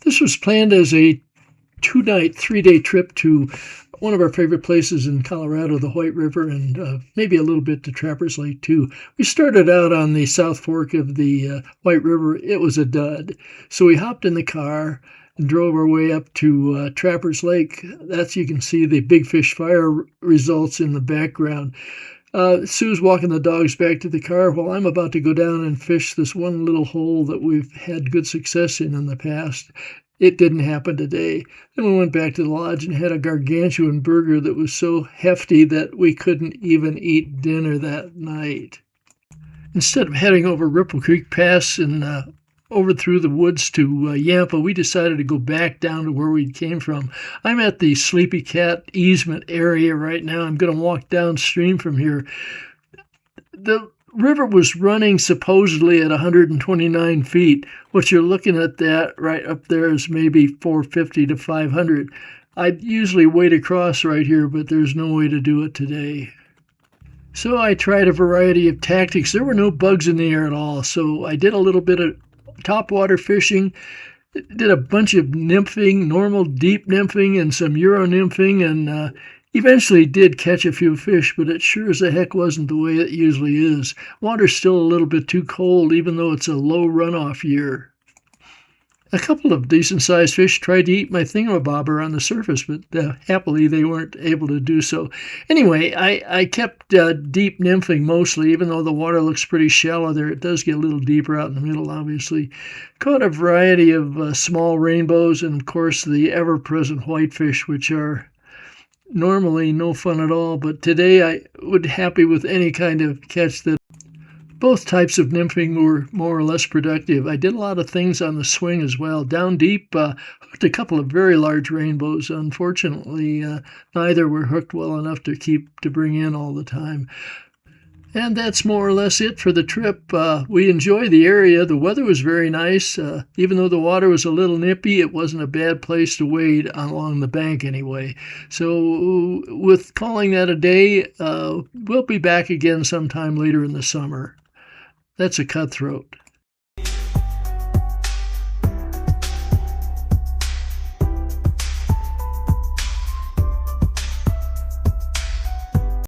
This was planned as a 2-night, 3-day trip to one of our favorite places in Colorado, the White River, and maybe a little bit to Trappers Lake too. We started out on the South Fork of the White River. It was a dud. So we hopped in the car and drove our way up to Trappers Lake. That's, you can see the Big Fish Fire results in the background. Sue's walking the dogs back to the car while I'm about to go down and fish this one little hole that we've had good success in the past. It didn't happen today. Then we went back to the lodge and had a gargantuan burger that was so hefty that we couldn't even eat dinner that night. Instead of heading over Ripple Creek Pass and over through the woods to Yampa, we decided to go back down to where we came from. I'm at the Sleepy Cat easement area right now. I'm going to walk downstream from here. The river was running supposedly at 129 feet. What you're looking at that right up there is maybe 450 to 500. I'd usually wade across right here, but there's no way to do it today. So I tried a variety of tactics. There were no bugs in the air at all, so I did a little bit of topwater fishing, did a bunch of nymphing, normal deep nymphing and some Euro nymphing, and eventually did catch a few fish, but it sure as the heck wasn't the way it usually is. Water's still a little bit too cold, even though it's a low runoff year. A couple of decent-sized fish tried to eat my thingamabobber on the surface, but happily they weren't able to do so. Anyway, I kept deep nymphing mostly, even though the water looks pretty shallow there. It does get a little deeper out in the middle, obviously. Caught a variety of small rainbows and, of course, the ever-present whitefish, which are normally no fun at all, but today I would be happy with any kind of catch that. Both types of nymphing were more or less productive. I did a lot of things on the swing as well. Down deep, hooked a couple of very large rainbows. Unfortunately, neither were hooked well enough to bring in all the time. And that's more or less it for the trip. We enjoyed the area. The weather was very nice. Even though the water was a little nippy, it wasn't a bad place to wade along the bank anyway. So with calling that a day, we'll be back again sometime later in the summer. That's a cutthroat.